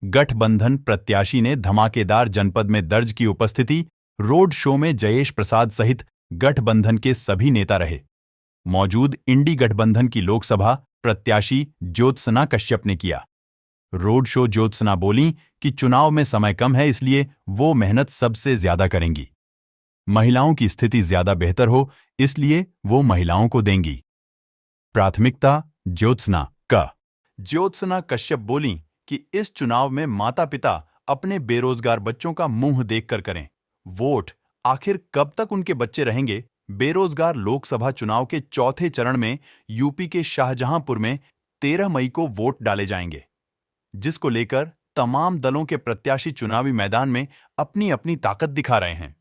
गठबंधन प्रत्याशी ने धमाकेदार जनपद में दर्ज की उपस्थिति। रोड शो में जयेश प्रसाद सहित गठबंधन के सभी नेता रहे। मौजूद इंडी गठबंधन की लोकसभा प्रत्याशी ज्योत्सना कश्यप ने किया रोड शो। ज्योत्सना बोलीं कि चुनाव में समय कम है, इसलिए वो मेहनत सबसे ज्यादा करेंगी। महिलाओं की स्थिति ज्यादा बेहतर हो, इसलिए वो महिलाओं को देंगी प्राथमिकता। ज्योत्सना का ज्योत्सना कश्यप बोलीं कि इस चुनाव में माता पिता अपने बेरोजगार बच्चों का मुंह देखकर करें वोट। आखिर कब तक उनके बच्चे रहेंगे बेरोजगार। लोकसभा चुनाव के चौथे चरण में यूपी के शाहजहांपुर में 13 मई को वोट डाले जाएंगे, जिसको लेकर तमाम दलों के प्रत्याशी चुनावी मैदान में अपनी अपनी ताकत दिखा रहे हैं।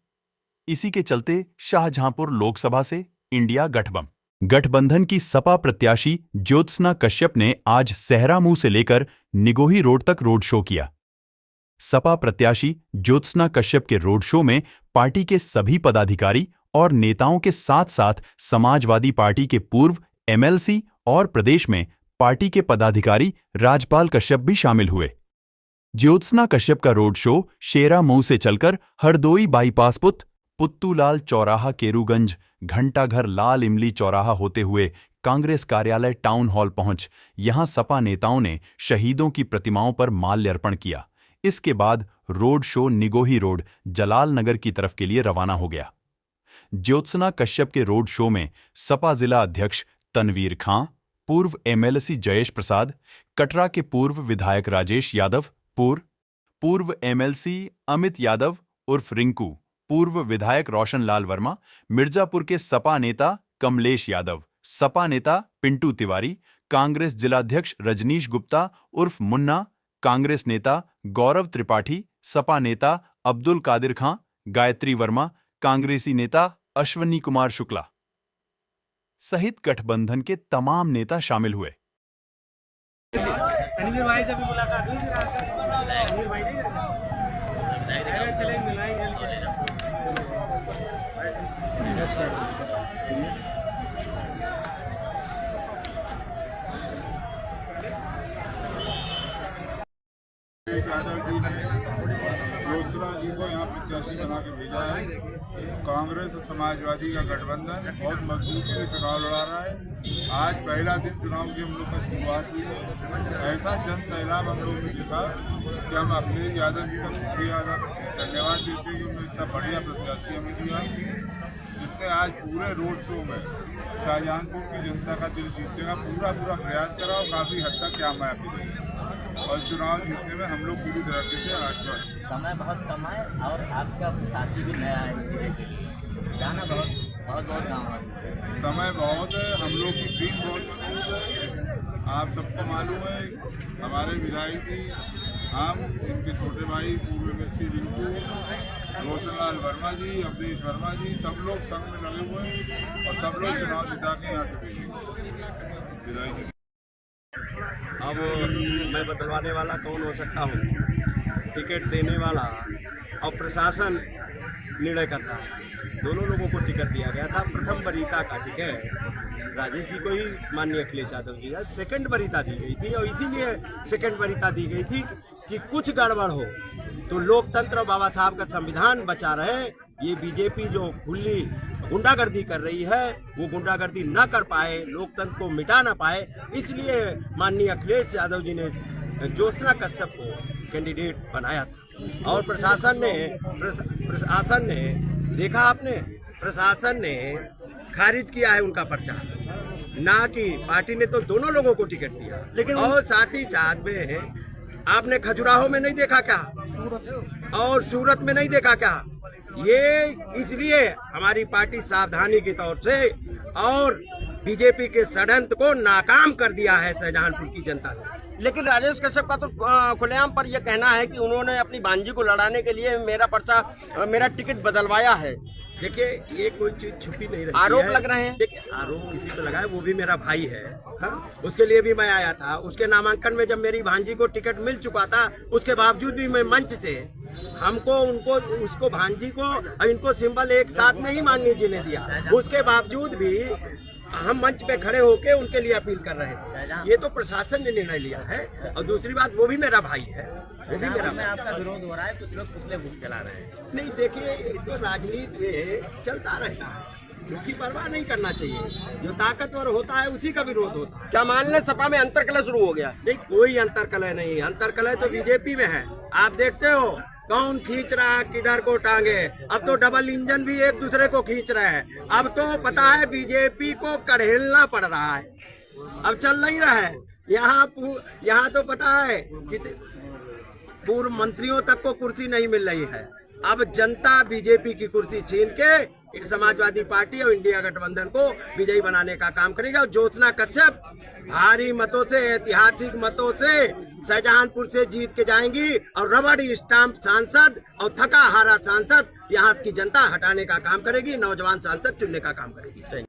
इसी के चलते शाहजहांपुर लोकसभा से इंडिया गठबंधन की सपा प्रत्याशी ज्योत्सना कश्यप ने आज सहरा मुंह से लेकर निगोही रोड तक रोड शो किया। सपा प्रत्याशी ज्योत्सना कश्यप के रोड शो में पार्टी के सभी पदाधिकारी और नेताओं के साथ साथ समाजवादी पार्टी के पूर्व एमएलसी और प्रदेश में पार्टी के पदाधिकारी राजपाल कश्यप भी शामिल हुए। ज्योत्सना कश्यप का रोड शो शेरा मुंह से चलकर हरदोई बाईपास पुत्तूलाल चौराहा, केरूगंज, घंटाघर, लाल इमली चौराहा होते हुए कांग्रेस कार्यालय टाउन हॉल पहुंच यहां सपा नेताओं ने शहीदों की प्रतिमाओं पर माल्यार्पण किया। इसके बाद रोड शो निगोही रोड, जलाल नगर की तरफ के लिए रवाना हो गया। ज्योत्सना कश्यप के रोड शो में सपा जिला अध्यक्ष तनवीर खां, पूर्व एमएलसी जयेश प्रसाद, कटरा के पूर्व विधायक राजेश यादव, पूर्व एमएलसी अमित यादव उर्फ रिंकू, पूर्व विधायक रोशन लाल वर्मा, मिर्जापुर के सपा नेता कमलेश यादव, सपा नेता पिंटू तिवारी, कांग्रेस जिलाध्यक्ष रजनीश गुप्ता उर्फ मुन्ना, कांग्रेस नेता गौरव त्रिपाठी, सपा नेता अब्दुल कादिर खां, गायत्री वर्मा, कांग्रेसी नेता अश्वनी कुमार शुक्ला सहित गठबंधन के तमाम नेता शामिल हुए। यादव जी ने ज्योत्सना जी को यहाँ प्रत्याशी बना के भेजा है। कांग्रेस और समाजवादी का गठबंधन बहुत मजबूती से चुनाव लड़ा रहा है। आज पहला दिन चुनाव की हम लोग का शुरुआत हुई है। ऐसा जन सैलाब हम लोगों ने देखा कि हम अखिलेश यादव जी का शुक्रिया अदा धन्यवाद देते हैं कि उन्होंने इतना बढ़िया प्रत्याशी हमें दिया, जिसने आज पूरे रोड शो में शाहजहांपुर की जनता का दिल जीतने का पूरा प्रयास करा और काफ़ी हद तक कामयाबी रही और चुनाव जीतने में हम लोग पूरी तरीके से आश्वस्त। समय बहुत कम है और आपका प्रत्याशी भी नया है, जिले के लिए जाना बहुत काम है। समय बहुत है, हम लोग की टीम बहुत मजबूत है। आप सबको मालूम है हमारे विधायक जी, हम इनके छोटे भाई पूर्व एमएलसी रिंकू, रोशन लाल वर्मा जी, अवधेश वर्मा जी, सब लोग संग में लगे हुए हैं और सब लोग चुनाव जिता के यहाँ से भेजेंगे विधायक जी। अब मैं बदलवाने वाला कौन हो सकता हूँ? टिकट देने वाला और प्रशासन निर्णय करता है। दोनों लोगों को टिकट दिया गया था। प्रथम वरीयता का टिकट राजेश जी को ही माननीय अखिलेश यादव जी, सेकंड वरीयता दी गई थी और इसीलिए सेकंड वरीयता दी गई थी कि कुछ गड़बड़ हो तो लोकतंत्र और बाबा साहब का संविधान बचा रहे। ये बीजेपी जो खुली गुंडागर्दी कर रही है वो गुंडागर्दी न कर पाए, लोकतंत्र को मिटा ना पाए, इसलिए माननीय अखिलेश यादव जी ने ज्योत्सना कश्यप को कैंडिडेट बनाया था। और प्रशासन ने देखा आपने, प्रशासन ने खारिज किया है उनका पर्चा, ना कि पार्टी ने तो दोनों लोगों को टिकट दिया। लेकिन और साथ ही साथ में आपने खजुराहो में नहीं देखा क्या और सूरत में नहीं देखा क्या? ये इसलिए हमारी पार्टी सावधानी के तौर से और बीजेपी के षड्यंत्र को नाकाम कर दिया है शाहजहांपुर की जनता ने। लेकिन राजेश कश्यप का तो खुलेआम पर यह कहना है कि उन्होंने अपनी भांजी को लड़ाने के लिए मेरा टिकट बदलवाया है। देखिए ये कोई चीज छुपी नहीं रही, आरोप लग रहे हैं। देखिए आरोप किसी पे लगा है, वो भी मेरा भाई है। उसके लिए भी मैं आया था। उसके नामांकन में जब मेरी भांजी को टिकट मिल चुका था, उसके बावजूद भी मैं मंच से उसको भांजी को और इनको सिंबल एक साथ में ही माननीय जी ने दिया। उसके बावजूद भी हम मंच पे खड़े होके उनके लिए अपील कर रहे थे। ये तो प्रशासन ने निर्णय लिया है। और दूसरी बात, वो भी मेरा भाई है, वो भी मेरा में आपका विरोध हो रहा है, कुछ लोग पुतले फूंक चला रहे हैं। नहीं, देखिए, ये तो राजनीति में चलता रहता है, उसकी परवाह नहीं करना चाहिए। जो ताकतवर होता है उसी का विरोध होता है। क्या मान लें सपा में अंतर्कलह शुरू हो गया? नहीं, कोई अंतरकलह नहीं। अंतरकलह तो बीजेपी में है। आप देखते हो कौन खींच रहा है किधर को टांगे। अब तो डबल इंजन भी एक दूसरे को खींच रहे हैं। अब तो पता है बीजेपी को कढ़ेलना पड़ रहा है। अब चल नहीं रहा है। यहाँ तो पता है कि पूर्व मंत्रियों तक को कुर्सी नहीं मिल रही है। अब जनता बीजेपी की कुर्सी छीन के समाजवादी पार्टी और इंडिया गठबंधन को विजयी बनाने का काम करेगा। और ज्योत्सना कश्यप भारी मतों से, ऐतिहासिक मतों से शाहजहांपुर से जीत के जाएंगी और रबड़ स्टाम्प सांसद और थका हारा सांसद यहाँ की जनता हटाने का काम करेगी, नौजवान सांसद चुनने का काम करेगी।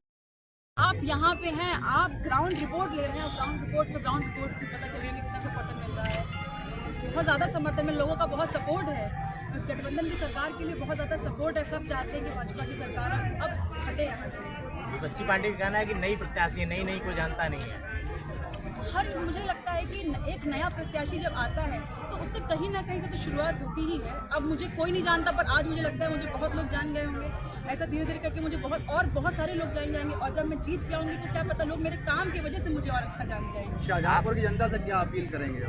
आप यहाँ पे हैं, आप ग्राउंड रिपोर्ट ले रहे हैं। ग्राउंड रिपोर्ट में पता चलेगा कि कितना समर्थन मिल रहा है। बहुत ज़्यादा समर्थन में लोगों का बहुत सपोर्ट है। गठबंधन की सरकार के लिए बहुत ज़्यादा सपोर्ट है। सब चाहते हैं कि भाजपा की सरकार अब हटे यहाँ से। विपक्षी पार्टी का कहना है कि नई प्रत्याशी है, नई कोई जानता नहीं है। मुझे लगता है कि एक नया प्रत्याशी जब आता है तो उसके कहीं ना कहीं से तो शुरुआत होती ही है। अब मुझे कोई नहीं जानता, पर आज मुझे लगता है मुझे बहुत लोग जान गए होंगे। ऐसा धीरे धीरे करके मुझे बहुत सारे लोग जान जाएंगे। और जब मैं जीत के आऊँगी तो क्या पता लोग मेरे काम की वजह से मुझे और अच्छा जान जाएंगे। शाहजहांपुर की जनता से क्या अपील करेंगे?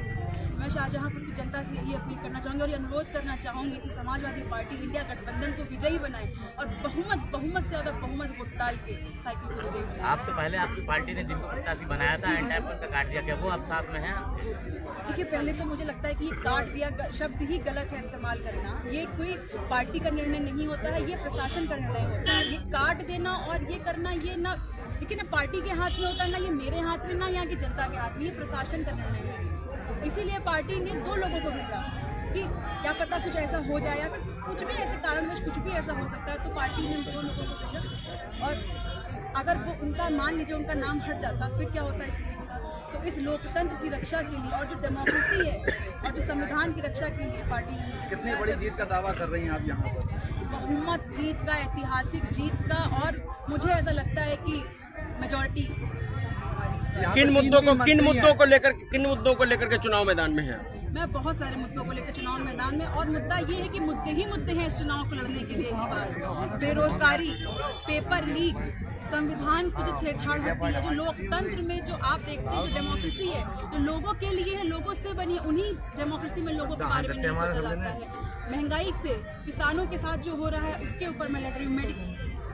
मैं शाहजहांपुर की जनता से यही अपील करना चाहूँगी और ये अनुरोध करना चाहूँगी कि समाजवादी पार्टी इंडिया गठबंधन को विजयी बनाए और बहुमत से ज़्यादा बहुमत वोट डाल के साइकिल को विजयी बनाए। आपसे पहले आपकी पार्टी ने जिनको प्रत्याशी बनाया था एंड टाइम पर काट दिया, क्या वो आप साथ में हैं? देखिए, पहले तो मुझे लगता है कि ये काट दिया शब्द ही गलत है इस्तेमाल करना। ये कोई पार्टी का निर्णय नहीं होता है, ये प्रशासन का निर्णय होता है। ये काट देना और ये करना, ये ना लेकिन पार्टी के हाथ में होता है, ना ये मेरे हाथ में, ना यहाँ की जनता के हाथ में। ये प्रशासन का निर्णय है। इसीलिए पार्टी ने 2 लोगों को भेजा कि क्या पता कुछ ऐसा हो जाए या फिर कुछ भी ऐसे कारणवश कुछ भी ऐसा हो सकता है। तो पार्टी ने 2 लोगों को भेजा और अगर वो उनका मान लीजिए उनका नाम हट जाता फिर क्या होता है इस सीट का। तो इस लोकतंत्र की रक्षा के लिए और जो डेमोक्रेसी है और जो संविधान की रक्षा के लिए पार्टी ने मुझे कितनी बड़ी जीत का दावा कर रही हैं आप यहाँ पर? बहुमत जीत का, ऐतिहासिक जीत का। और मुझे ऐसा लगता है कि मेजॉरिटी। किन मुद्दों को लेकर के चुनाव मैदान में है? मैं बहुत सारे मुद्दों को लेकर चुनाव मैदान में, और मुद्दा ये है कि मुद्दे हैं इस चुनाव को लड़ने के लिए इस बार। बेरोजगारी, पेपर लीक, संविधान की जो छेड़छाड़ होती है, जो लोकतंत्र में जो आप देखते हैं जो डेमोक्रेसी है जो लोगों के लिए है, लोगों से बनी है, उन्हीं डेमोक्रेसी में लोगों के बारे में नहीं सोचा जाता है। महंगाई से किसानों के साथ जो हो रहा है उसके ऊपर मैं लड़ रही हूँ।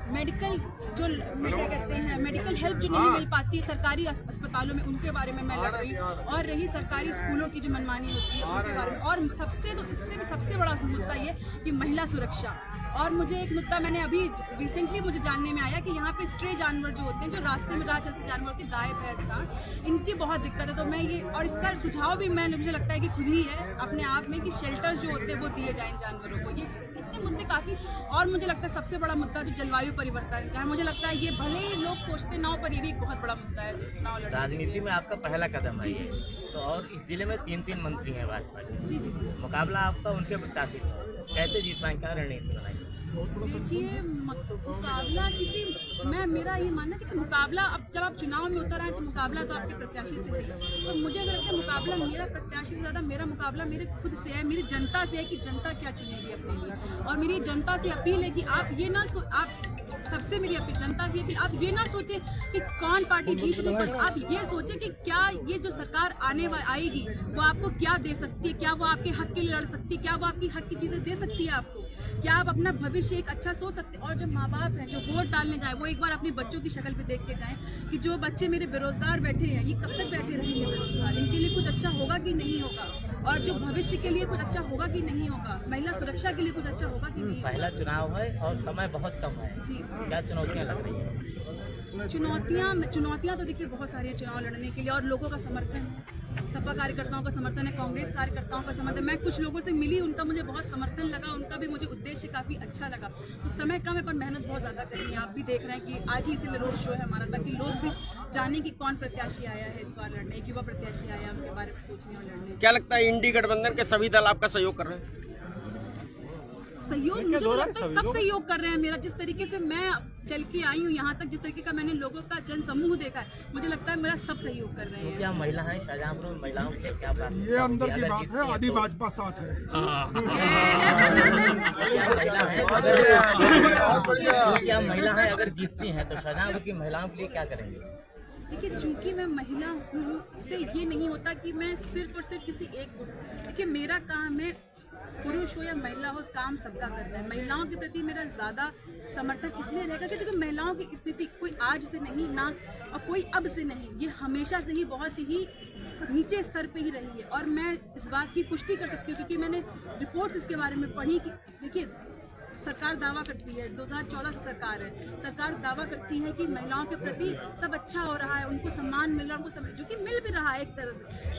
मेडिकल जो क्या कहते हैं, मेडिकल हेल्प जो नहीं मिल पाती सरकारी अस्पतालों में, उनके बारे में मैं लड़ रही हूँ। और रही सरकारी स्कूलों की जो मनमानी होती है उनके बारे में। और इससे भी सबसे बड़ा मुद्दा ये कि महिला सुरक्षा। और मुझे एक मुद्दा मैंने अभी रिसेंटली मुझे जानने में आया कि यहाँ पे स्ट्रे जानवर जो होते हैं, जो रास्ते में राह चलते जानवर होते हैं, गाय भैंस सांड, इनकी बहुत दिक्कत है। तो मैं ये, और इसका सुझाव भी मुझे लगता है कि खुद ही है अपने आप में, कि शेल्टर्स जो होते हैं वो दिए जाएं जानवरों को। ये इतने मुद्दे काफ़ी। और मुझे लगता है सबसे बड़ा मुद्दा जो जलवायु परिवर्तन का है, मुझे लगता है ये भले ही लोग सोचते ना हो पर ये भी एक बहुत बड़ा मुद्दा है चुनाव लड़ने। राजनीति में आपका पहला कदम है ये। तो और इस जिले में 3 मंत्री हैं भाजपा के। जी। मुकाबला आपका उनके प्रत्याशी से, कैसे जीत पाएंगे, क्या रणनीति बनाएंगे? देखिए, मुकाबला मेरा ये मानना है कि मुकाबला, अब जब आप चुनाव में उतर आए तो मुकाबला तो आपके प्रत्याशी से है। तो मुझे अगर लगता है मुकाबला मेरा प्रत्याशी से ज़्यादा मेरा मुकाबला मेरे खुद से है, मेरी जनता से है कि जनता क्या चुनेगी अपने लिए। और मेरी जनता से अपील है कि आप ये ना सबसे मेरी अपील जनता से अपील, आप ये ना सोचें कि कौन पार्टी जीत रही है, आप ये सोचें कि क्या ये जो सरकार आएगी वो आपको क्या दे सकती है, क्या वो आपके हक के लिए लड़ सकती है, क्या वो आपकी हक की चीज़ें दे सकती है आपको, क्या आप अपना भविष्य एक अच्छा सोच सकते हैं। और जब माँ बाप हैं जो वोट डालने जाए वो एक बार अपने बच्चों की शक्ल पे देख के जाएं कि जो बच्चे मेरे बेरोजगार बैठे हैं ये कब तक बैठे रहेंगे बेरोजगार, इनके लिए कुछ अच्छा होगा कि नहीं होगा, और जो भविष्य के लिए कुछ अच्छा होगा कि नहीं होगा, महिला सुरक्षा के लिए कुछ अच्छा होगा कि नहीं। पहला चुनाव है और समय बहुत कम है जी। क्या चुनौतियाँ लग रही है? चुनौतियाँ तो देखिए बहुत सारी है चुनाव लड़ने के लिए। और लोगों का समर्थन है, सपा कार्यकर्ताओं का समर्थन है, कांग्रेस कार्यकर्ताओं का समर्थन। मैं कुछ लोगों से मिली, उनका मुझे बहुत समर्थन लगा, उनका भी मुझे उद्देश्य काफ़ी अच्छा लगा। तो समय कम है पर मेहनत बहुत ज़्यादा करनी है। आप भी देख रहे हैं कि आज ही इसीलिए रोड शो है हमारा, ताकि लोग भी जाने कि कौन प्रत्याशी आया है इस बार लड़ने, एक युवा प्रत्याशी आया है, उनके बारे में सोचने और लड़ने। क्या लगता है इंडी गठबंधन के सभी दल आपका सहयोग कर रहे हैं? सहयोग मुझे तो लगता है सब सहयोग कर रहे हैं मेरा। जिस तरीके से मैं चल के आई हूँ यहाँ तक, जिस तरीके का मैंने लोगों का जन समूह देखा है, मुझे लगता है मेरा सब सहयोग कर रहे हैं। क्या महिला है शाहजहांपुर में, महिलाओं के क्या प्राथमिकता ये अंदर की बात है, आदि भाजपा साथ है। क्या महिला है अगर जीतती हैं तो शाहजहांपुर की महिलाओं के लिए क्या करेंगे? देखिए, चूंकि मैं महिला हूँ, इससे ये नहीं होता कि मैं सिर्फ और सिर्फ किसी एक को, देखिए मेरा काम है, पुरुष हो या महिला हो, काम सबका करना है। महिलाओं के प्रति मेरा ज़्यादा समर्थन इसलिए रहेगा कि देखिए महिलाओं की स्थिति कोई आज से नहीं ना और कोई अब से नहीं, ये हमेशा से ही बहुत ही नीचे स्तर पे ही रही है। और मैं इस बात की पुष्टि कर सकती हूँ क्योंकि मैंने रिपोर्ट्स इसके बारे में पढ़ी कि देखिए सरकार दावा करती है, 2014 से सरकार है, सरकार दावा करती है कि महिलाओं के प्रति सब अच्छा हो रहा है, उनको सम्मान मिल रहा है, उनको जो कि मिल भी रहा है एक तरह।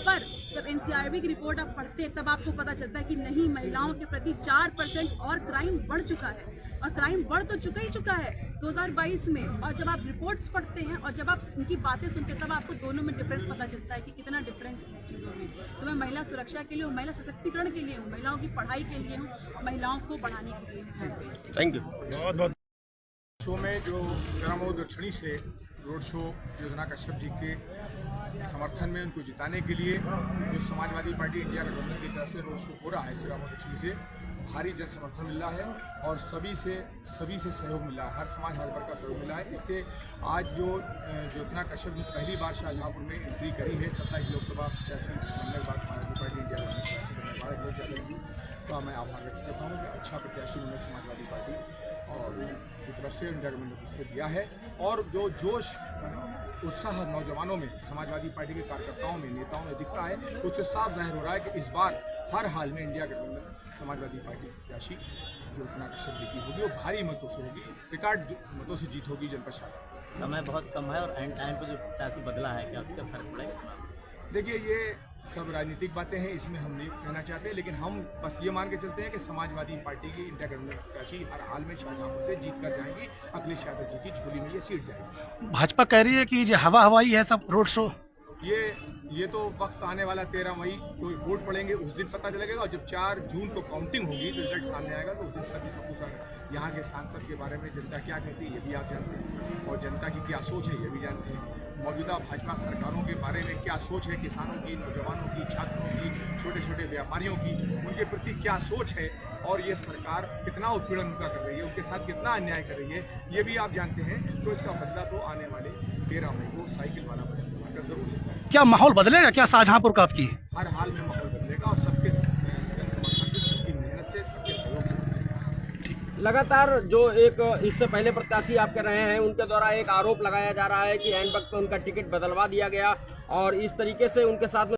पर जब एनसीआरबी की रिपोर्ट आप पढ़ते हैं तब आपको पता चलता है कि नहीं, महिलाओं के प्रति 4% और क्राइम बढ़ चुका है, और क्राइम बढ़ तो चुका है 2022 में। और जब आप रिपोर्ट्स पढ़ते हैं और जब आप उनकी बातें सुनते हैं तब आपको दोनों में डिफरेंस पता चलता है कि कितना डिफरेंस है चीज़ों में। तो मैं महिला सुरक्षा के लिए हूँ, महिला सशक्तिकरण के लिए हूँ, महिलाओं की पढ़ाई के लिए हूँ, महिलाओं को बढ़ाने के लिए हूँ। Thank you. बहुत बहुत शो में जो ग्रामो दक्षिणी से रोड शो योजना कश्यप जी के समर्थन में उनको जिताने के लिए जो समाजवादी पार्टी इंडिया गठबंधन की तरफ से रोड शो हो रहा है ग्रामो दक्षिणी से भारी जन समर्थन मिल रहा है और सभी से सहयोग मिला है, हर समाज हर वर्ग का सहयोग मिला है। इससे आज जो ज्योत्ना कश्यप ने पहली बार शाहजहांपुर में एंट्री करी है 27 लोकसभा प्रत्याशी बनने के बाद समाजवादी पार्टी इंडिया गठबंधन की, तो मैं आभार व्यक्त करता हूँ कि अच्छा प्रत्याशी उन्होंने समाजवादी पार्टी और की तरफ से इंडिया गठबंधन से दिया है। और जो जोश उत्साह नौजवानों में, समाजवादी पार्टी के कार्यकर्ताओं में, नेताओं में दिख रहा है, उससे साफ जाहिर हो रहा है कि इस बार हर हाल में इंडिया गठबंधन समाजवादी पार्टी प्रत्याशी ज्योत्ना कश्यप जी की होगी और भारी मतों से होगी, रिकॉर्ड मतों से जीत होगी जनपद शासन। समय बहुत कम है और एंड टाइम पे जो प्रत्याशी बदला है, क्या उसका फर्क पड़ेगा? देखिए, ये सब राजनीतिक बातें हैं, इसमें हम नहीं कहना चाहते, लेकिन हम बस ये मान के चलते हैं कि समाजवादी पार्टी की इंडिया गठबंधन प्रत्याशी हर हाल में शाहजहांपुर से जीत कर जाएंगी, अखिलेश यादव जी की झोली में ये सीट जाएगी। भाजपा कह रही है कि ये हवा हवाई है सब रोड शो। ये तो वक्त आने वाला 13 मई को वोट पड़ेंगे, उस दिन पता चलेगा। और जब 4 जून को काउंटिंग होगी तो रिजल्ट सामने आएगा, तो उस दिन सभी सब यहाँ के सांसद के बारे में जनता क्या कहती है ये भी आप जानते हैं, और जनता की क्या सोच है ये भी जानते हैं। मौजूदा भाजपा सरकारों के बारे में क्या सोच है, किसानों की, नौजवानों की, छात्रों की, छोटे छोटे व्यापारियों की, उनके प्रति क्या सोच है, और ये सरकार कितना उत्पीड़न उनका कर रही है, उनके साथ कितना अन्याय कर रही है, ये भी आप जानते हैं। तो इसका बदला तो आने वाले 13 मई को साइकिल वाला बदल जरूर सकता है। क्या माहौल बदलेगा क्या शाहजहांपुर का आपकी? हर हाल में माहौल बदलेगा और सबके जन समर्थन से, सबकी मेहनत से, सबके सहयोग से बदलेगा। लगातार जो एक इससे पहले प्रत्याशी आप कर रहे हैं उनके द्वारा एक आरोप लगाया जा रहा है कि एंड वक्त पर उनका टिकट बदलवा दिया गया और इस तरीके से उनके साथ में